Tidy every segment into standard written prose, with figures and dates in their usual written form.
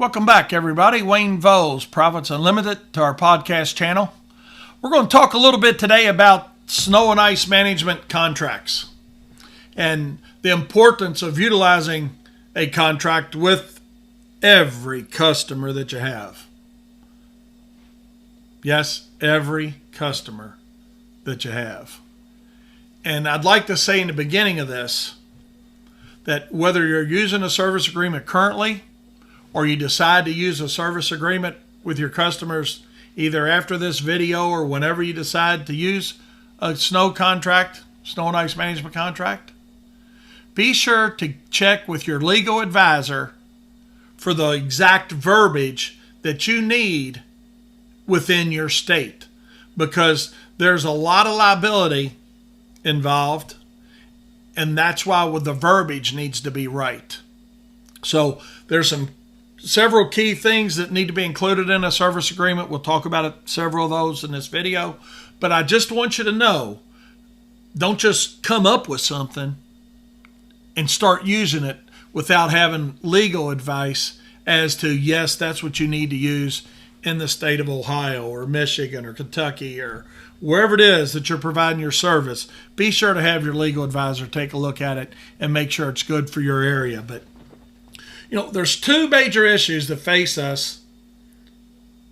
Welcome back, everybody. Wayne Voles, Profits Unlimited, to our podcast channel. We're going to talk a little bit today about snow and ice management contracts and the importance of utilizing a contract with every customer that you have. Yes, every customer that you have. And I'd like to say in the beginning of this that whether you're using a service agreement currently or you decide to use a service agreement with your customers either after this video or whenever you decide to use a snow contract, snow and ice management contract, be sure to check with your legal advisor for the exact verbiage that you need within your state, because there's a lot of liability involved, and that's why the verbiage needs to be right. So there's several key things that need to be included in a service agreement. We'll talk about several of those in this video, but I just want you to know, don't just come up with something and start using it without having legal advice as to, yes, that's what you need to use in the state of Ohio or Michigan or Kentucky or wherever it is that you're providing your service. Be sure to have your legal advisor take a look at it and make sure it's good for your area. But there's two major issues that face us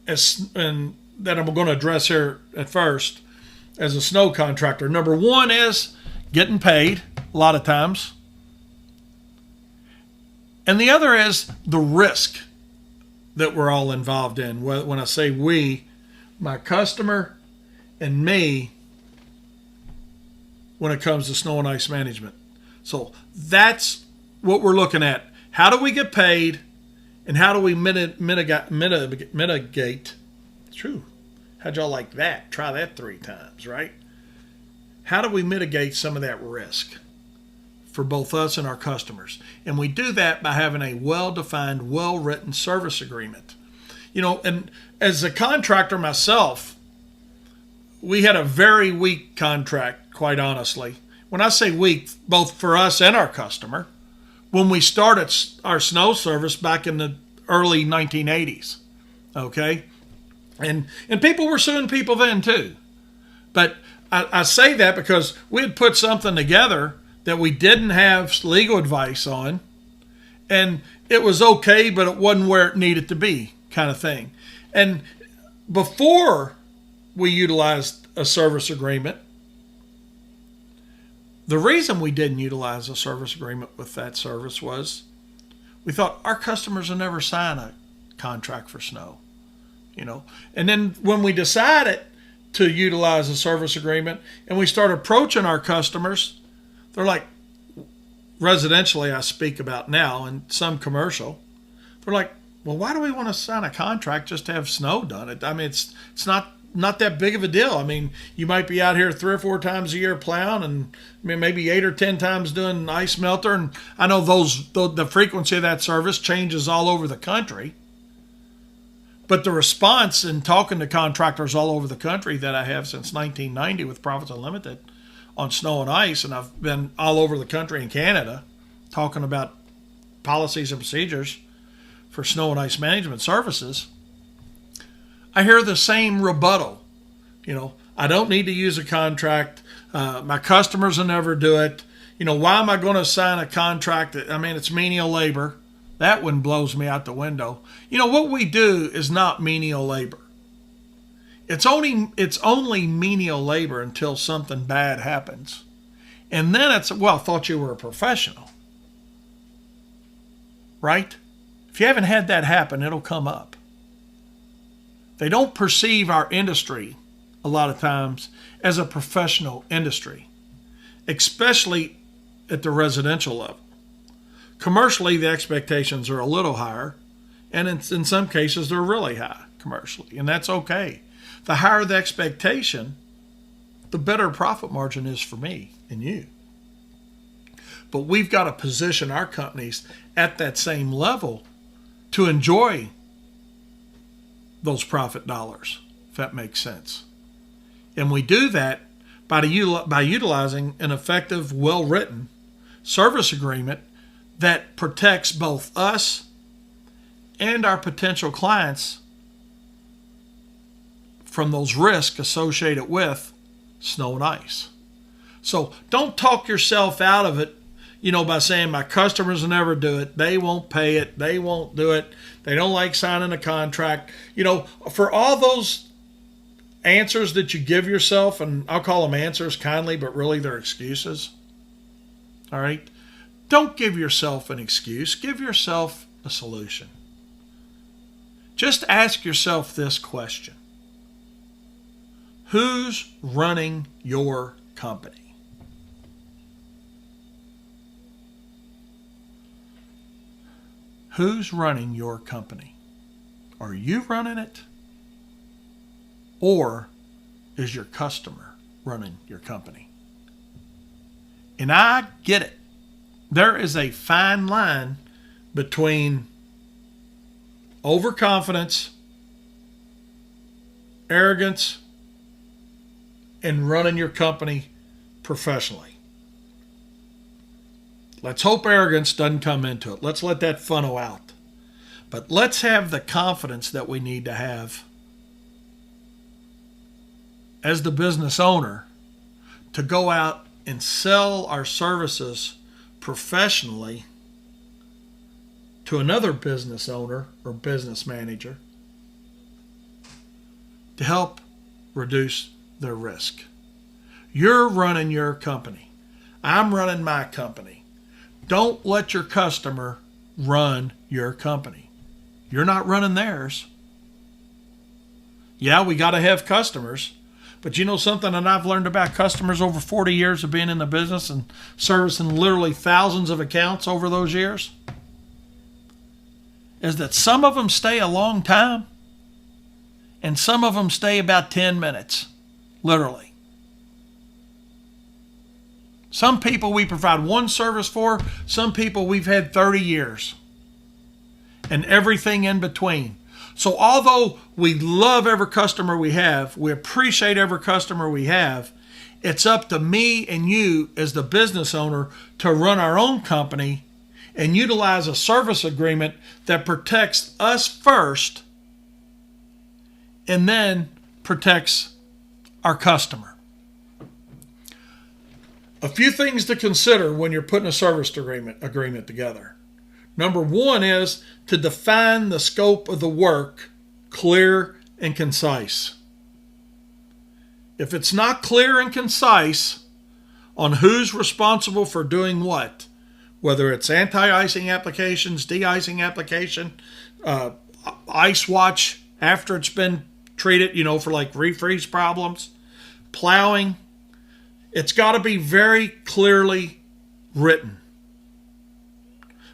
and that I'm going to address here at first as a snow contractor. Number one is getting paid a lot of times. And the other is the risk that we're all involved in. When I say we, my customer and me, when it comes to snow and ice management. So that's what we're looking at. How do we get paid, and how do we mitigate? True. How'd y'all like that? Try that 3 times, right? How do we mitigate some of that risk for both us and our customers? And we do that by having a well-defined, well-written service agreement. And as a contractor myself, we had a very weak contract, quite honestly. When I say weak, both for us and our customer, when we started our snow service back in the early 1980s, okay? And people were suing people then too. But I say that because we had put something together that we didn't have legal advice on, and it was okay, but it wasn't where it needed to be, kind of thing. And before we utilized a service agreement, the reason we didn't utilize a service agreement with that service was we thought our customers will never sign a contract for snow, And then when we decided to utilize a service agreement and we start approaching our customers, they're like, residentially I speak about now and some commercial, they're like, well, why do we want to sign a contract just to have snow done? I mean, it's not that big of a deal. I mean, you might be out here 3 or 4 times a year plowing, and maybe 8 or 10 times doing ice melter. And I know the frequency of that service changes all over the country. But the response in talking to contractors all over the country that I have since 1990 with Profits Unlimited on snow and ice, and I've been all over the country in Canada talking about policies and procedures for snow and ice management services, I hear the same rebuttal. I don't need to use a contract. My customers will never do it. Why am I going to sign a contract? It's menial labor. That one blows me out the window. What we do is not menial labor. It's only menial labor until something bad happens. And then I thought you were a professional. Right? If you haven't had that happen, it'll come up. They don't perceive our industry a lot of times as a professional industry, especially at the residential level. Commercially, the expectations are a little higher, and in some cases, they're really high commercially, and that's okay. The higher the expectation, the better profit margin is for me and you. But we've got to position our companies at that same level to enjoy those profit dollars, if that makes sense. And we do that by utilizing an effective, well-written service agreement that protects both us and our potential clients from those risks associated with snow and ice. So don't talk yourself out of it, by saying my customers will never do it. They won't pay it. They won't do it. They don't like signing a contract. For all those answers that you give yourself, and I'll call them answers kindly, but really they're excuses. All right? Don't give yourself an excuse. Give yourself a solution. Just ask yourself this question. Who's running your company? Who's running your company? Are you running it? Or is your customer running your company? And I get it. There is a fine line between overconfidence, arrogance, and running your company professionally. Let's hope arrogance doesn't come into it. Let's let that funnel out. But let's have the confidence that we need to have as the business owner to go out and sell our services professionally to another business owner or business manager to help reduce their risk. You're running your company. I'm running my company. Don't let your customer run your company. You're not running theirs. Yeah, we got to have customers. But you know something that I've learned about customers over 40 years of being in the business and servicing literally thousands of accounts over those years? Is that some of them stay a long time and some of them stay about 10 minutes, literally. Some people we provide one service for, some people we've had 30 years, and everything in between. So although we love every customer we have, we appreciate every customer we have, it's up to me and you as the business owner to run our own company and utilize a service agreement that protects us first and then protects our customer. A few things to consider when you're putting a service agreement together. Number one is to define the scope of the work clear and concise. If it's not clear and concise on who's responsible for doing what, whether it's anti-icing applications, de-icing application, ice watch after it's been treated, for like refreeze problems, plowing, it's got to be very clearly written.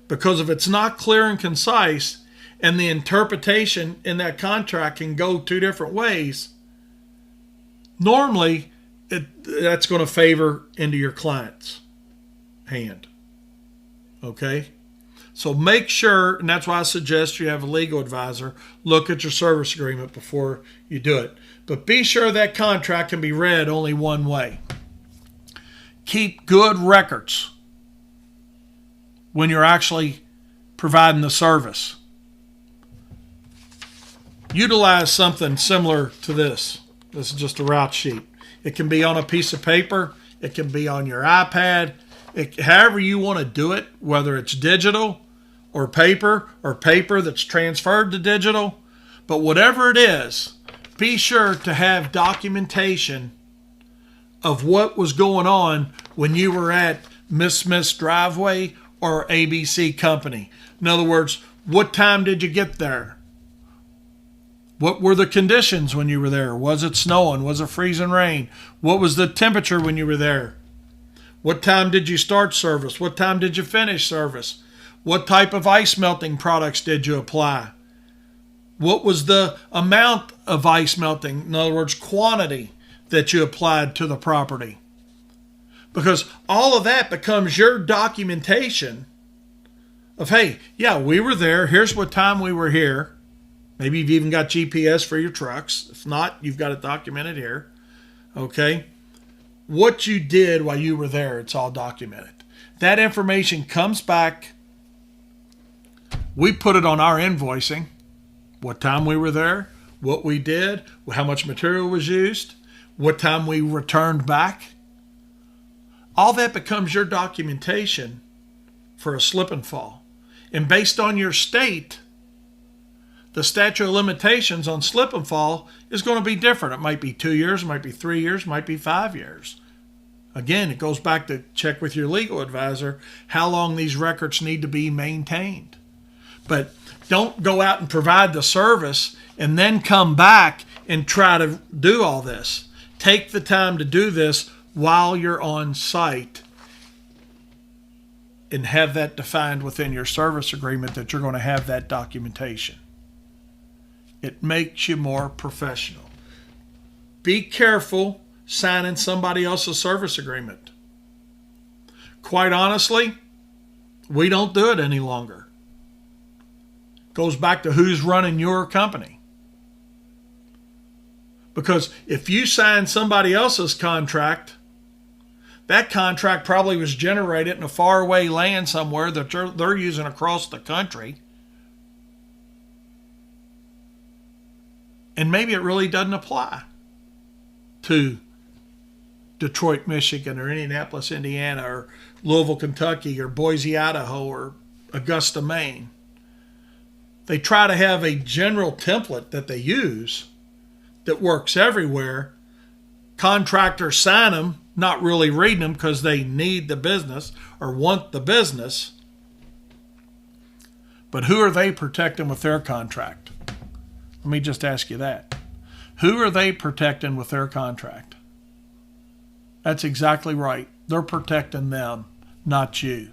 Because if it's not clear and concise, and the interpretation in that contract can go two different ways, normally that's going to favor into your client's hand. Okay? So make sure, and that's why I suggest you have a legal advisor, look at your service agreement before you do it. But be sure that contract can be read only one way. Keep good records when you're actually providing the service. Utilize something similar to this. This is just a route sheet. It can be on a piece of paper. It can be on your iPad. However you want to do it, whether it's digital or paper that's transferred to digital. But whatever it is, be sure to have documentation of what was going on when you were at Miss Driveway or ABC Company. In other words, what time did you get there? What were the conditions when you were there? Was it snowing? Was it freezing rain? What was the temperature when you were there? What time did you start service? What time did you finish service? What type of ice melting products did you apply? What was the amount of ice melting? In other words, quantity that you applied to the property. Because all of that becomes your documentation of, hey, yeah, we were there. Here's what time we were here. Maybe you've even got GPS for your trucks. If not, you've got it documented here. Okay? What you did while you were there, it's all documented. That information comes back We put it on our invoicing, what time we were there, what we did, how much material was used, what time we returned back. All that becomes your documentation for a slip and fall. And based on your state, the statute of limitations on slip and fall is going to be different. It might be 2 years, it might be 3 years, it might be 5 years. Again, it goes back to check with your legal advisor how long these records need to be maintained. But don't go out and provide the service and then come back and try to do all this. Take the time to do this while you're on site and have that defined within your service agreement that you're going to have that documentation. It makes you more professional. Be careful signing somebody else's service agreement. Quite honestly, we don't do it any longer. Goes back to who's running your company. Because if you sign somebody else's contract, that contract probably was generated in a faraway land somewhere that they're using across the country. And maybe it really doesn't apply to Detroit, Michigan, or Indianapolis, Indiana, or Louisville, Kentucky, or Boise, Idaho, or Augusta, Maine. They try to have a general template that they use that works everywhere. Contractors sign them, not really reading them because they need the business or want the business. But who are they protecting with their contract? Let me just ask you that. Who are they protecting with their contract? That's exactly right. They're protecting them, not you.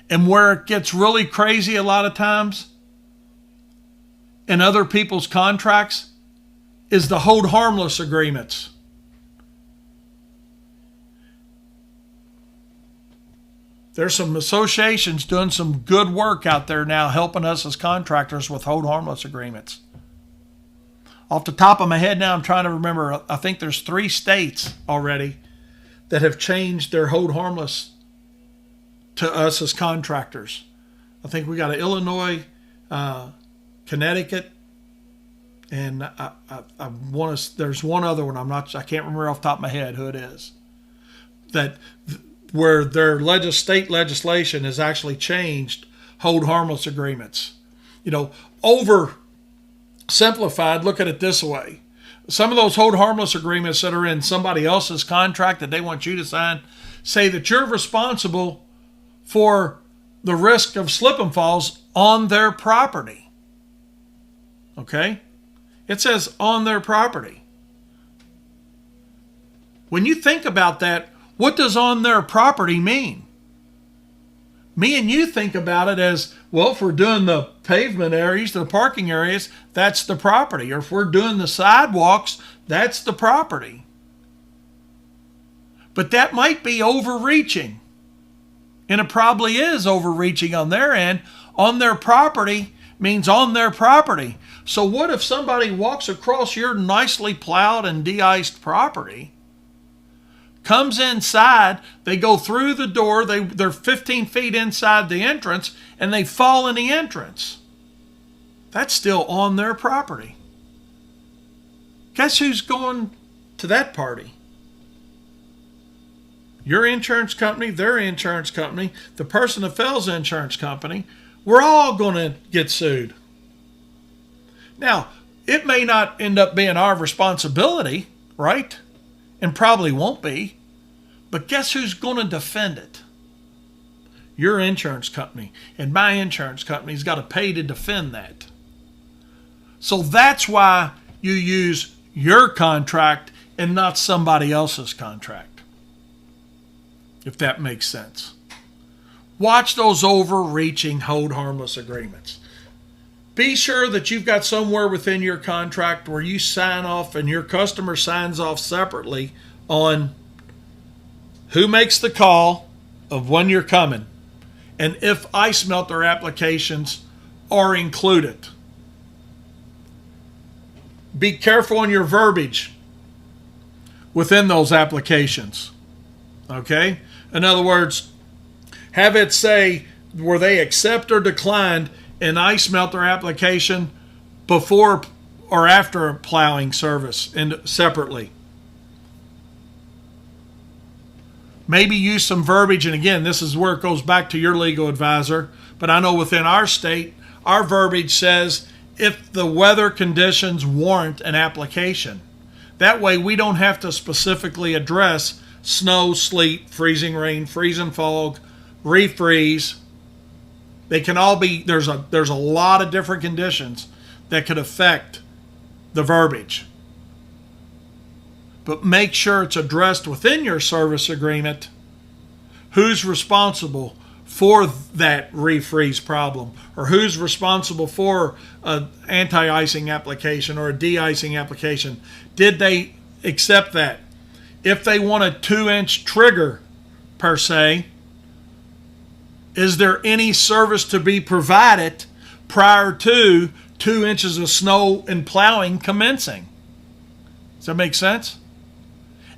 And where it gets really crazy a lot of times in other people's contracts is the hold harmless agreements. There's some associations doing some good work out there now helping us as contractors with hold harmless agreements. Off the top of my head now, I'm trying to remember, I think there's 3 states already that have changed their hold harmless to us as contractors. I think we got Illinois, Connecticut, and I want to. There's one other one. I can't remember off the top of my head who it is. Where their state legislation has actually changed hold harmless agreements. Oversimplified, look at it this way. Some of those hold harmless agreements that are in somebody else's contract that they want you to sign say that you're responsible for the risk of slip and falls on their property. Okay? It says on their property. When you think about that, what does on their property mean? Me and you think about it as, well, if we're doing the pavement areas, the parking areas, that's the property. Or if we're doing the sidewalks, that's the property. But that might be overreaching. And it probably is overreaching on their end. On their property means on their property. So what if somebody walks across your nicely plowed and de-iced property, comes inside, they go through the door, they're 15 feet inside the entrance, and they fall in the entrance? That's still on their property. Guess who's going to that party? Your insurance company, their insurance company, the person that fells the insurance company. We're all going to get sued. Now, it may not end up being our responsibility, right? And probably won't be. But guess who's going to defend it? Your insurance company. And my insurance company's got to pay to defend that. So that's why you use your contract and not somebody else's contract. If that makes sense. Watch those overreaching hold harmless agreements. Be sure that you've got somewhere within your contract where you sign off and your customer signs off separately on who makes the call of when you're coming and if ice melter applications are included. Be careful on your verbiage within those applications. Okay? In other words, have it say were they accept or declined an ice melter application before or after a plowing service and separately. Maybe use some verbiage, and again, this is where it goes back to your legal advisor, but I know within our state, our verbiage says if the weather conditions warrant an application. That way we don't have to specifically address snow, sleet, freezing rain, freezing fog, refreeze. They can all be, there's a lot of different conditions that could affect the verbiage. But make sure it's addressed within your service agreement who's responsible for that refreeze problem, or who's responsible for an anti-icing application or a de-icing application. Did they accept that? If they want a 2-inch trigger per se, is there any service to be provided prior to 2 inches of snow and plowing commencing? Does that make sense?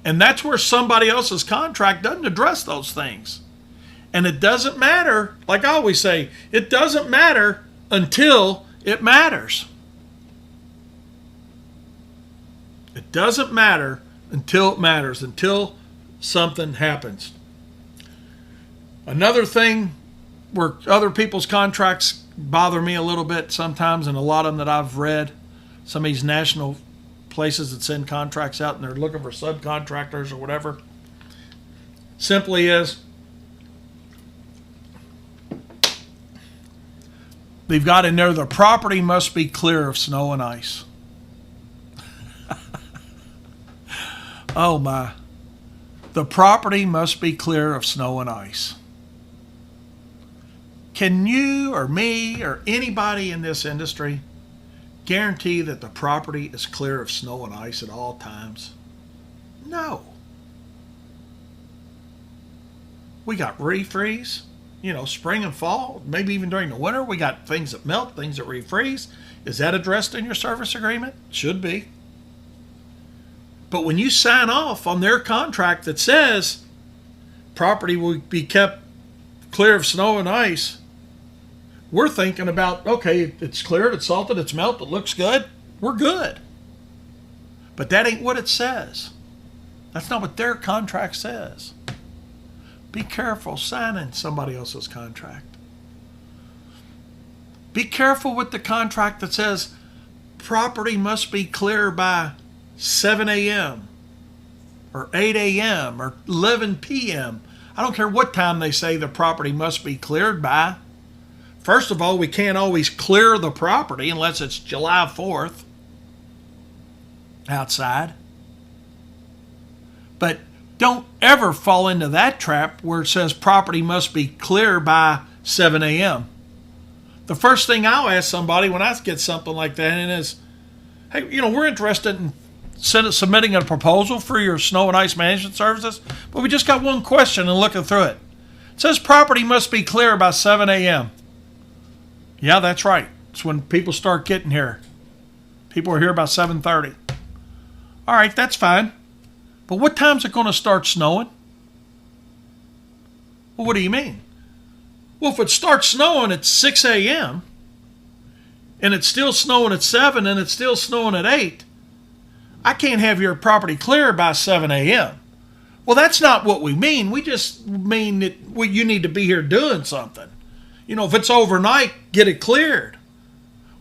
And that's where somebody else's contract doesn't address those things. And it doesn't matter, like I always say, it doesn't matter until it matters. It doesn't matter until it matters, until something happens. Another thing where other people's contracts bother me a little bit sometimes, and a lot of them that I've read, some of these national places that send contracts out and they're looking for subcontractors or whatever, simply is they've got in there the property must be clear of snow and ice. Oh my. The property must be clear of snow and ice. Can you or me or anybody in this industry guarantee that the property is clear of snow and ice at all times? No. We got refreeze, spring and fall, maybe even during the winter. We got things that melt, things that refreeze. Is that addressed in your service agreement? Should be. But when you sign off on their contract that says property will be kept clear of snow and ice, we're thinking about, okay, it's cleared, it's salted, it's melted, it looks good, we're good. But that ain't what it says. That's not what their contract says. Be careful signing somebody else's contract. Be careful with the contract that says property must be clear by 7 a.m. or 8 a.m. or 11 p.m. I don't care what time they say the property must be cleared by. First of all, we can't always clear the property unless it's July 4th outside. But don't ever fall into that trap where it says property must be clear by 7 a.m. The first thing I'll ask somebody when I get something like that is, hey, we're interested in submitting a proposal for your snow and ice management services, but we just got one question and looking through it. It says property must be clear by 7 a.m. Yeah, that's right. It's when people start getting here. People are here about 7:30. All right, that's fine. But what time's it going to start snowing? Well, what do you mean? Well, if it starts snowing at 6 a.m. and it's still snowing at 7 and it's still snowing at 8, I can't have your property clear by 7 a.m. Well, that's not what we mean. We just mean that you need to be here doing something. If it's overnight, get it cleared.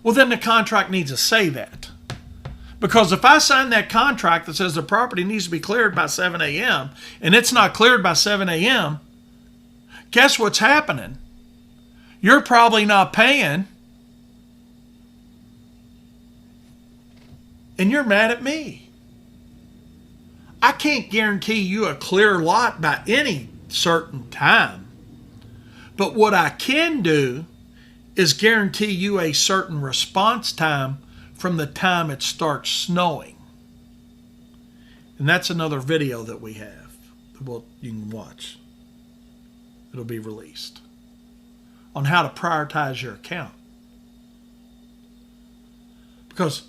Well, then the contract needs to say that. Because if I sign that contract that says the property needs to be cleared by 7 a.m. and it's not cleared by 7 a.m., guess what's happening? You're probably not paying, and you're mad at me. I can't guarantee you a clear lot by any certain time. But what I can do is guarantee you a certain response time from the time it starts snowing. And that's another video that we have that you can watch. It'll be released on how to prioritize your account. Because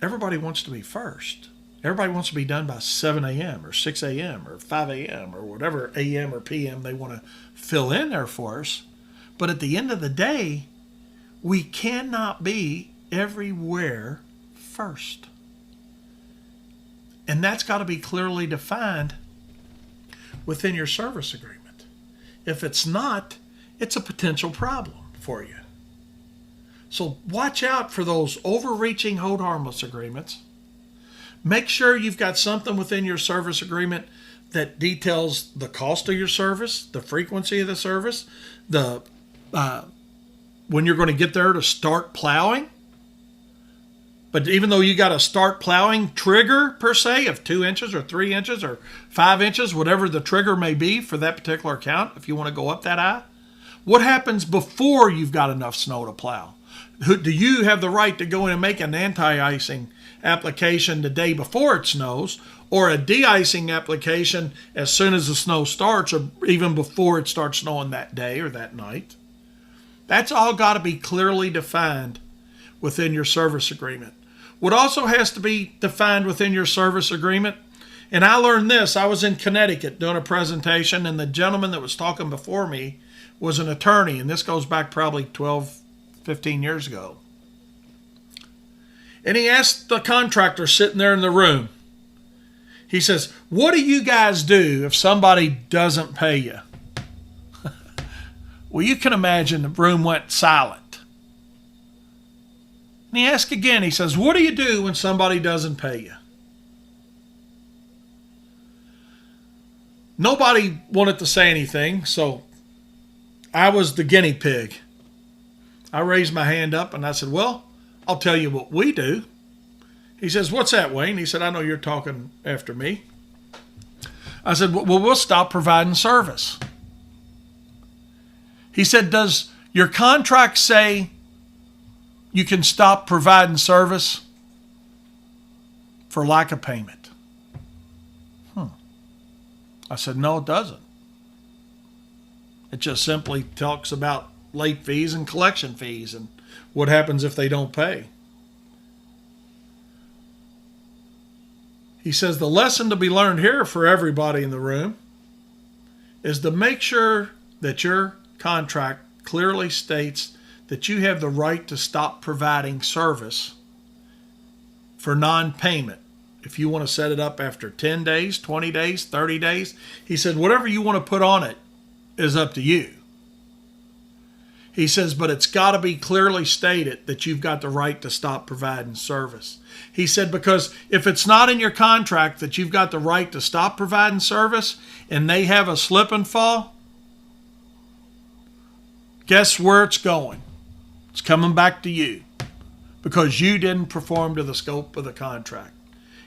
everybody wants to be first. Everybody wants to be done by 7 a.m. or 6 a.m. or 5 a.m. or whatever a.m. or p.m. they want to fill in there for us. But at the end of the day, We cannot be everywhere first. And that's got to be clearly defined within your service agreement. If it's not, it's a potential problem for you. So watch out for those overreaching hold harmless agreements. Make sure you've got something within your service agreement that details the cost of your service, the frequency of the service, the when you're going to get there to start plowing. But even though you got a start plowing trigger per se of 2 inches or 3 inches or 5 inches, whatever the trigger may be for that particular account, if you want to go up that high, what happens before you've got enough snow to plow? Do you have the right to go in and make an anti-icing application the day before it snows, or a de-icing application as soon as the snow starts, or even before it starts snowing that day or that night? That's all got to be clearly defined within your service agreement. What also has to be defined within your service agreement, and I learned this, I was in Connecticut doing a presentation, and the gentleman that was talking before me was an attorney, and this goes back probably 12, 15 years ago. And he asked the contractor sitting there in the room, he says, what do you guys do if somebody doesn't pay you? Well, you can imagine the room went silent. And he asked again, he says, what do you do when somebody doesn't pay you? Nobody wanted to say anything, so I was the guinea pig. I raised my hand up and I said, well, I'll tell you what we do. He says, what's that, Wayne? He said, I know you're talking after me. I said, well, we'll stop providing service. He said, does your contract say you can stop providing service for lack of payment? I said, no, it doesn't. It just simply talks about late fees and collection fees and what happens if they don't pay. He says the lesson to be learned here for everybody in the room is to make sure that your contract clearly states that you have the right to stop providing service for non-payment. If you want to set it up after 10 days, 20 days, 30 days, he said whatever you want to put on it is up to you. He says, but it's got to be clearly stated that you've got the right to stop providing service. He said, because if it's not in your contract that you've got the right to stop providing service and they have a slip and fall, guess where it's going? It's coming back to you because you didn't perform to the scope of the contract.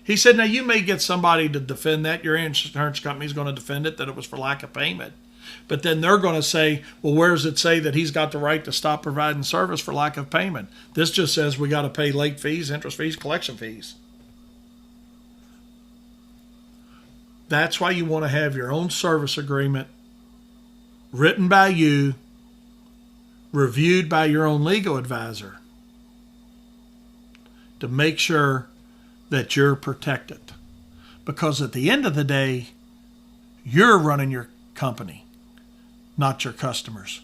He said, now you may get somebody to defend that. Your insurance company is going to defend it, that it was for lack of payment. But then they're going to say, well, where does it say that he's got the right to stop providing service for lack of payment? This just says we got to pay late fees, interest fees, collection fees. That's why you want to have your own service agreement written by you, reviewed by your own legal advisor to make sure that you're protected. Because at the end of the day, you're running your company, not your customers.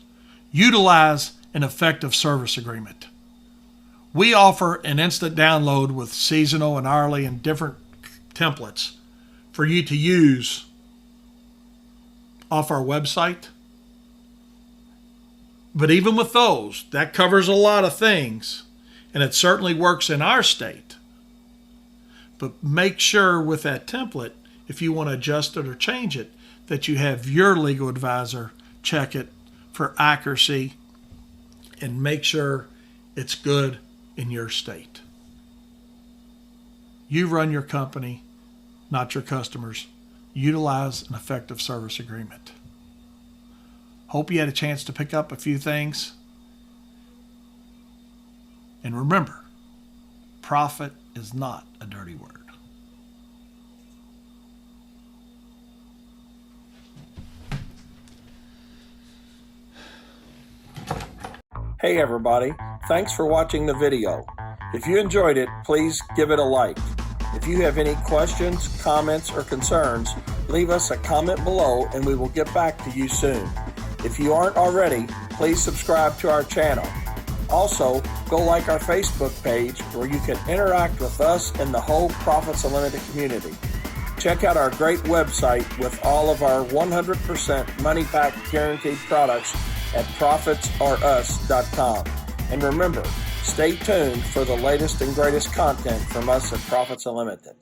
Utilize an effective service agreement. We offer an instant download with seasonal and hourly and different templates for you to use off our website. But even with those, that covers a lot of things, and it certainly works in our state. But make sure with that template, if you want to adjust it or change it, that you have your legal advisor check it for accuracy and make sure it's good in your state. You run your company, not your customers. Utilize an effective service agreement. Hope you had a chance to pick up a few things. And remember, profit is not a dirty word. Hey everybody, thanks for watching the video. If you enjoyed it, please give it a like. If you have any questions, comments, or concerns, leave us a comment below and we will get back to you soon. If you aren't already, please subscribe to our channel. Also, go like our Facebook page where you can interact with us and the whole Profits Unlimited community. Check out our great website with all of our 100% money-back guaranteed products at profitsorus.com. And remember, stay tuned for the latest and greatest content from us at Profits Unlimited.